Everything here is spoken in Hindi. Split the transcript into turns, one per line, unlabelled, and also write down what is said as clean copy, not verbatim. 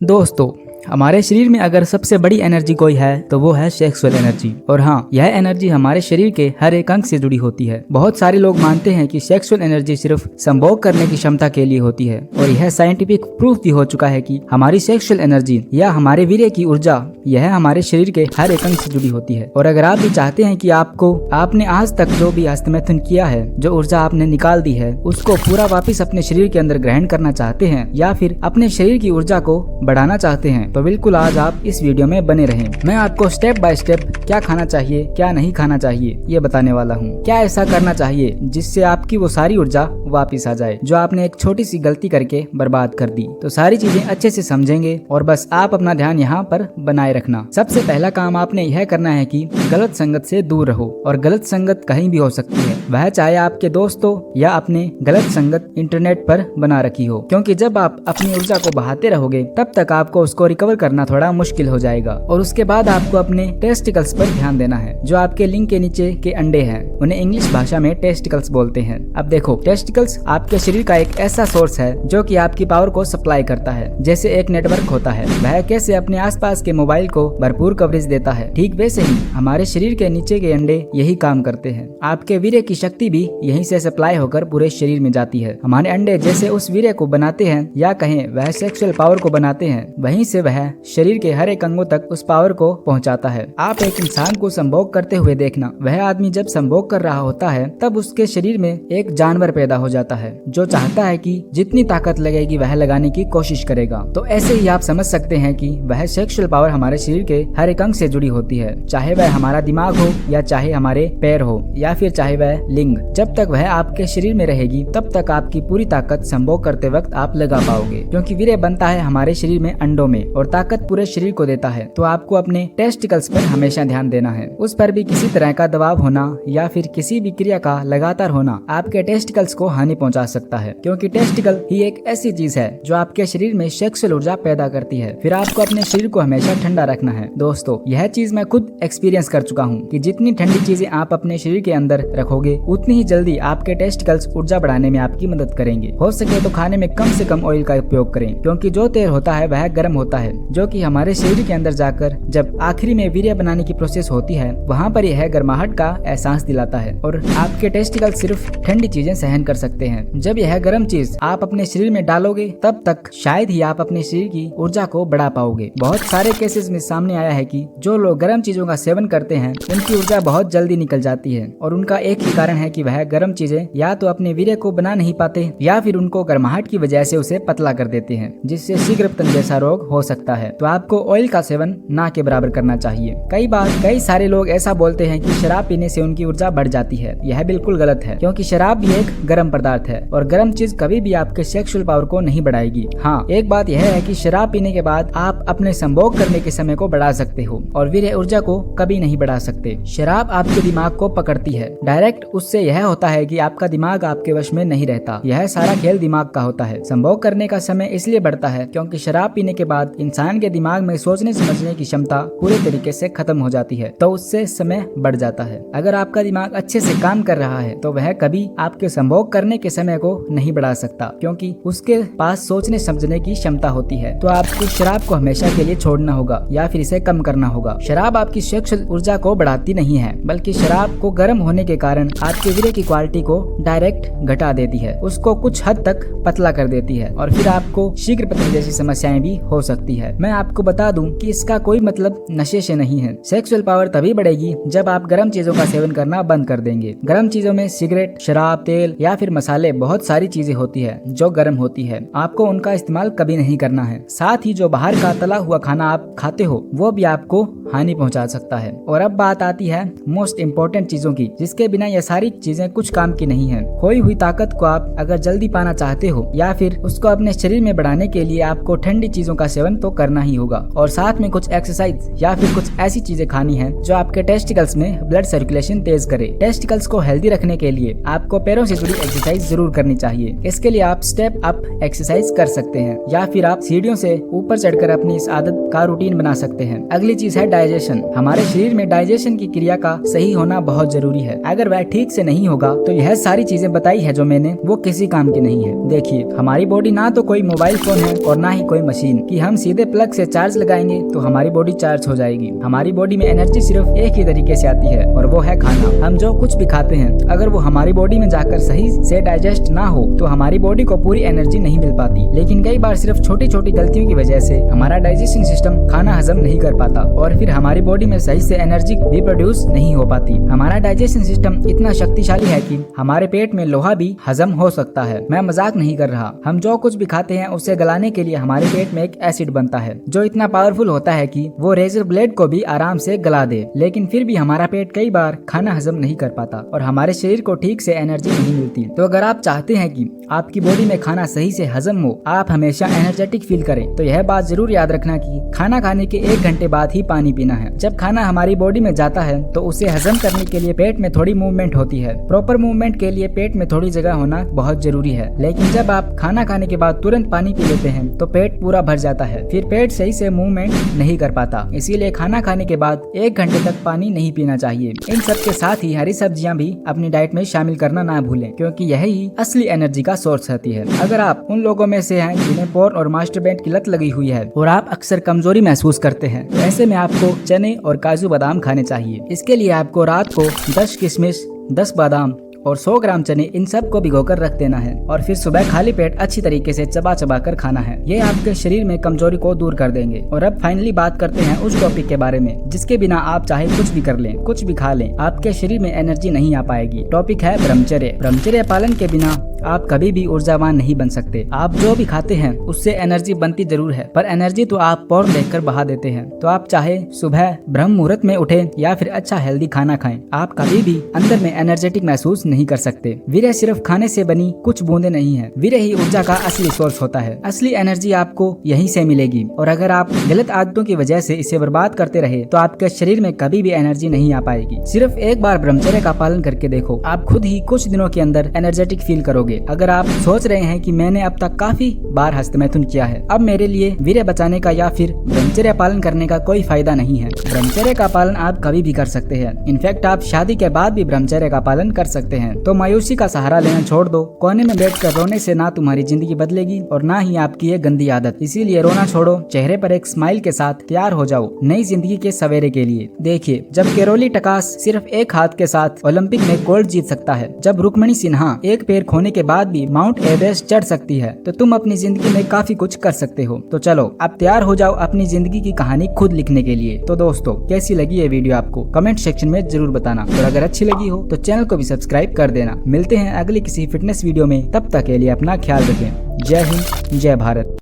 दोस्तों, हमारे शरीर में अगर सबसे बड़ी एनर्जी कोई है तो वो है सेक्सुअल एनर्जी। और हाँ, यह एनर्जी हमारे शरीर के हर एक अंग से जुड़ी होती है। बहुत सारे लोग मानते हैं कि सेक्सुअल एनर्जी सिर्फ संभोग करने की क्षमता के लिए होती है, और यह साइंटिफिक प्रूफ भी हो चुका है कि हमारी सेक्सुअल एनर्जी या हमारे वीर्य की ऊर्जा यह हमारे शरीर के हर एक अंग से जुड़ी होती है। और अगर आप भी चाहते हैं कि आपने आज तक जो भी हस्तमैथुन किया है, जो ऊर्जा आपने निकाल दी है, उसको पूरा वापिस अपने शरीर के अंदर ग्रहण करना चाहते हैं या फिर अपने शरीर की ऊर्जा को बढ़ाना चाहते हैं, तो बिल्कुल आज आप इस वीडियो में बने रहें। मैं आपको स्टेप बाय स्टेप क्या खाना चाहिए, क्या नहीं खाना चाहिए, ये बताने वाला हूँ। क्या ऐसा करना चाहिए जिससे आपकी वो सारी ऊर्जा वापस आ जाए जो आपने एक छोटी सी गलती करके बर्बाद कर दी। तो सारी चीजें अच्छे से समझेंगे और बस आप अपना ध्यान यहाँ पर बनाए रखना। सबसे पहला काम आपने यह करना है कि गलत संगत से दूर रहो। और गलत संगत कहीं भी हो सकती है, वह चाहे आपके दोस्तों या अपने गलत संगत इंटरनेट पर बना रखी हो, क्योंकि जब आप अपनी ऊर्जा को बहाते रहोगे तब तक आपको उसको रिकवर करना थोड़ा मुश्किल हो जाएगा। और उसके बाद आपको अपने टेस्टिकल्स पर ध्यान देना है। जो आपके लिंग के नीचे के अंडे हैं उन्हें इंग्लिश भाषा में टेस्टिकल्स बोलते हैं। अब देखो, टेस्टिकल्स आपके शरीर का एक ऐसा सोर्स है जो कि आपकी पावर को सप्लाई करता है। जैसे एक नेटवर्क होता है, वह कैसे अपने आसपास के मोबाइल को भरपूर कवरेज देता है, ठीक वैसे ही हमारे शरीर के नीचे के अंडे यही काम करते हैं। आपके वीर्य की शक्ति भी यहीं से सप्लाई होकर पूरे शरीर में जाती है। हमारे अंडे जैसे उस वीर्य को बनाते हैं, या कहें वह सेक्सुअल पावर को बनाते हैं, वहीं से वह शरीर के हर एक अंगों तक उस पावर को पहुंचाता है। आप एक इंसान को संभोग करते हुए देखना, वह आदमी जब संभोग कर रहा होता है तब उसके शरीर में एक जानवर पैदा हो जाता है जो चाहता है कि जितनी ताकत लगेगी वह लगाने की कोशिश करेगा। तो ऐसे ही आप समझ सकते हैं कि वह सेक्सुअल पावर हमारे शरीर के हर एक अंग से जुड़ी होती है, चाहे वह हमारा दिमाग हो या चाहे हमारे पैर हो या फिर चाहे वह लिंग। जब तक वह आपके शरीर में रहेगी तब तक आपकी पूरी ताकत संभोग करते वक्त आप लगा पाओगे, क्योंकि वीर्य बनता है हमारे शरीर में अंडों में और ताकत पूरे शरीर को देता है। तो आपको अपने टेस्टिकल्स पर हमेशा ध्यान देना है। उस पर भी किसी तरह का दबाव होना या फिर किसी भी क्रिया का लगातार होना आपके टेस्टिकल्स को हानि पहुंचा सकता है, क्योंकि टेस्टिकल ही एक ऐसी चीज है जो आपके शरीर में सेक्सुअल ऊर्जा पैदा करती है। फिर आपको अपने शरीर को हमेशा ठंडा रखना है। दोस्तों, यह चीज मैं खुद एक्सपीरियंस कर चुका हूँ कि जितनी ठंडी चीजें आप अपने शरीर के अंदर रखोगे उतनी ही जल्दी आपके टेस्टिकल्स ऊर्जा बढ़ाने में आपकी मदद करेंगे। हो सके तो खाने में कम से कम ऑयल का उपयोग करें, क्योंकि जो तेल होता है वह गर्म होता है, जो कि हमारे शरीर के अंदर जाकर जब आखिरी में वीर्य बनाने की प्रोसेस होती है वहाँ पर यह गर्माहट का एहसास दिलाता है। और आपके टेस्टिकल सिर्फ ठंडी चीजें सहन कर सकते हैं। जब यह गर्म चीज आप अपने शरीर में डालोगे तब तक शायद ही आप अपने शरीर की ऊर्जा को बढ़ा पाओगे। बहुत सारे केसेस में सामने आया है कि जो लोग गर्म चीजों का सेवन करते हैं उनकी ऊर्जा बहुत जल्दी निकल जाती है, और उनका एक ही कारण है कि वह गर्म चीजें या तो अपने वीर्य को बना नहीं पाते या फिर उनको गर्माहट की वजह से उसे पतला कर देते हैं, जिससे शीघ्र पतन जैसा रोग हो सकता है। तो आपको ऑयल का सेवन ना के बराबर करना चाहिए। कई सारे लोग ऐसा बोलते हैं कि शराब पीने से उनकी ऊर्जा बढ़ जाती है। यह बिल्कुल गलत है, क्योंकि शराब भी एक गर्म पदार्थ है और गर्म चीज कभी भी आपके सेक्सुअल पावर को नहीं बढ़ाएगी। हाँ, एक बात यह है कि शराब पीने के बाद आप अपने संभोग करने के समय को बढ़ा सकते हो और वीर्य ऊर्जा को कभी नहीं बढ़ा सकते। शराब आपके दिमाग को पकड़ती है डायरेक्ट। उससे यह होता है कि आपका दिमाग आपके वश में नहीं रहता। यह सारा खेल दिमाग का होता है। संभोग करने का समय इसलिए बढ़ता है क्योंकि शराब पीने के बाद इंसान के दिमाग में सोचने समझने की क्षमता पूरे तरीके से खत्म हो जाती है, तो उससे समय बढ़ जाता है। अगर आपका दिमाग अच्छे से काम कर रहा है तो वह कभी आपके संभोग करने के समय को नहीं बढ़ा सकता, क्योंकि उसके पास सोचने समझने की क्षमता होती है। तो आपको शराब को हमेशा के लिए छोड़ना होगा या फिर इसे कम करना होगा। शराब आपकी सेक्सुअल ऊर्जा को बढ़ाती नहीं है, बल्कि शराब को गर्म होने के कारण आपके वीर्य की क्वालिटी को डायरेक्ट घटा देती है, उसको कुछ हद तक पतला कर देती है, और फिर आपको शीघ्र पतन जैसी समस्याएं भी हो सकती है। मैं आपको बता दूं कि इसका कोई मतलब नशे से नहीं है। सेक्सुअल पावर तभी बढ़ेगी जब आप गर्म चीजों का सेवन करना बंद कर देंगे। गर्म चीजों में सिगरेट, शराब, तेल या फिर मसाले, बहुत सारी चीजें होती है जो गर्म होती है। आपको उनका इस्तेमाल कभी नहीं करना है। साथ ही जो बाहर का तला हुआ खाना आप खाते हो वो भी आपको हानि पहुंचा सकता है। और अब बात आती है मोस्ट इम्पोर्टेंट चीजों की, जिसके बिना ये सारी चीजें कुछ काम की नहीं है। खोई हुई ताकत को आप अगर जल्दी पाना चाहते हो या फिर उसको अपने शरीर में बढ़ाने के लिए आपको ठंडी चीजों का सेवन तो करना ही होगा, और साथ में कुछ एक्सरसाइज या फिर कुछ ऐसी चीजें खानी है जो आपके टेस्टिकल्स में ब्लड सर्कुलेशन तेज करे। टेस्टिकल्स को हेल्दी रखने के लिए आपको पैरों से जुड़ी एक्सरसाइज जरूर करनी चाहिए। इसके लिए आप स्टेप अप एक्सरसाइज कर सकते हैं या फिर आप सीढ़ियों से ऊपर चढ़कर अपनी इस आदत का रूटीन बना सकते हैं। अगली चीज है डाइजेशन। हमारे शरीर में डाइजेशन की क्रिया का सही होना बहुत जरूरी है। अगर वह ठीक से नहीं होगा तो यह सारी चीजें बताई है जो मैंने, वो किसी काम की नहीं है। देखिए, हमारी बॉडी ना तो कोई मोबाइल फोन है और ना ही कोई मशीन कि हम सीधे प्लग से चार्ज लगाएंगे तो हमारी बॉडी चार्ज हो जाएगी। हमारी बॉडी में एनर्जी सिर्फ एक ही तरीके से आती है और वो है खाना। हम जो कुछ भी खाते हैं अगर वो हमारी बॉडी में जाकर सही से डाइजेस्ट ना हो तो हमारी बॉडी को पूरी एनर्जी नहीं मिल पाती। लेकिन कई बार सिर्फ छोटी छोटी गलतियों की वजह से हमारा डाइजेशन सिस्टम खाना हजम नहीं कर पाता और फिर हमारी बॉडी में सही से एनर्जी भी प्रोड्यूस नहीं हो पाती। हमारा डाइजेशन सिस्टम इतना शक्तिशाली है कि हमारे पेट में लोहा भी हजम हो सकता है। मैं मजाक नहीं कर रहा। हम जो कुछ भी खाते हैं उसे गलाने के लिए हमारे पेट में एक एसिड बनता है जो इतना पावरफुल होता है कि वो रेजर ब्लेड को भी आराम से गला दे। लेकिन फिर भी हमारा पेट कई बार खाना हजम नहीं कर पाता और हमारे शरीर को ठीक से एनर्जी नहीं मिलती। तो अगर आप चाहते हैं कि आपकी बॉडी में खाना सही से हजम हो, आप हमेशा एनर्जेटिक फील करें, तो यह बात जरूर याद रखना कि खाना खाने के 1 घंटे बाद ही पानी पीना है। जब खाना हमारी बॉडी में जाता है तो उसे हजम करने के लिए पेट में थोड़ी मूवमेंट होती है। प्रॉपर मूवमेंट के लिए पेट में थोड़ी जगह होना बहुत जरूरी है। लेकिन जब आप खाना खाने के बाद तुरंत पानी पी लेते हैं तो पेट पूरा भर जाता है, फिर पेट सही से मूवमेंट नहीं कर पाता। इसीलिए खाना खाने के बाद 1 घंटे तक पानी नहीं पीना चाहिए। इन सब के साथ ही हरी सब्जियां भी अपनी डाइट में शामिल करना ना भूलें, क्योंकि यही असली एनर्जी का सोर्स होती है। अगर आप उन लोगों में से हैं जिन्हें पोर्न और मास्टरबेट की लत लगी हुई है और आप अक्सर कमजोरी महसूस करते हैं, तो ऐसे में आपको चने और काजू बादाम खाने चाहिए। इसके लिए आपको रात को 10 किशमिश, 10 बादाम और 100 ग्राम चने इन सब को भिगोकर रख देना है और फिर सुबह खाली पेट अच्छी तरीके से चबा चबा कर खाना है। ये आपके शरीर में कमजोरी को दूर कर देंगे। और अब फाइनली बात करते हैं उस टॉपिक के बारे में जिसके बिना आप चाहे कुछ भी कर लें, कुछ भी खा लें, आपके शरीर में एनर्जी नहीं आ पाएगी। टॉपिक है ब्रह्मचर्य। ब्रह्मचर्य पालन के बिना आप कभी भी ऊर्जावान नहीं बन सकते। आप जो भी खाते हैं उससे एनर्जी बनती जरूर है, पर एनर्जी तो आप पोर्न देखकर बहा देते हैं। तो आप चाहे सुबह ब्रह्म मुहूर्त में उठें या फिर अच्छा हेल्दी खाना खाएं, आप कभी भी अंदर में एनर्जेटिक महसूस नहीं कर सकते। वीर्य सिर्फ खाने से बनी कुछ बूंदे नहीं है, वीर्य ही ऊर्जा का असली सोर्स होता है। असली एनर्जी आपको यहीं से मिलेगी और अगर आप गलत आदतों की वजह से इसे बर्बाद करते रहे तो आपके शरीर में कभी भी एनर्जी नहीं आ पाएगी। सिर्फ एक बार ब्रह्मचर्य का पालन करके देखो, आप खुद ही कुछ दिनों के अंदर एनर्जेटिक फील करोगे। अगर आप सोच रहे हैं कि मैंने अब तक काफी बार हस्तमैथुन किया है, अब मेरे लिए वीर्य बचाने का या फिर ब्रह्मचर्य पालन करने का कोई फायदा नहीं है, ब्रह्मचर्य का पालन आप कभी भी कर सकते हैं। इनफैक्ट आप शादी के बाद भी ब्रह्मचर्य का पालन कर सकते हैं। तो मायूसी का सहारा लेना छोड़ दो। कोने में बैठकर रोने से ना तुम्हारी जिंदगी बदलेगी और ना ही आपकी ये गंदी आदत। इसीलिए रोना छोड़ो, चेहरे पर एक स्माइल के साथ तैयार हो जाओ नई जिंदगी के सवेरे के लिए। देखिए, जब कैरोली टकास सिर्फ एक हाथ के साथ ओलंपिक में गोल्ड जीत सकता है, जब रुक्मणी सिन्हा एक पैर खोने के बाद भी माउंट एवरेस्ट चढ़ सकती है, तो तुम अपनी जिंदगी में काफी कुछ कर सकते हो। तो चलो अब तैयार हो जाओ अपनी जिंदगी की कहानी खुद लिखने के लिए। तो दोस्तों, कैसी लगी ये वीडियो आपको कमेंट सेक्शन में जरूर बताना और अगर अच्छी लगी हो तो चैनल को भी सब्सक्राइब कर देना। मिलते हैं अगली किसी फिटनेस वीडियो में, तब तक के लिए अपना ख्याल रखें। जय हिंद, जय भारत।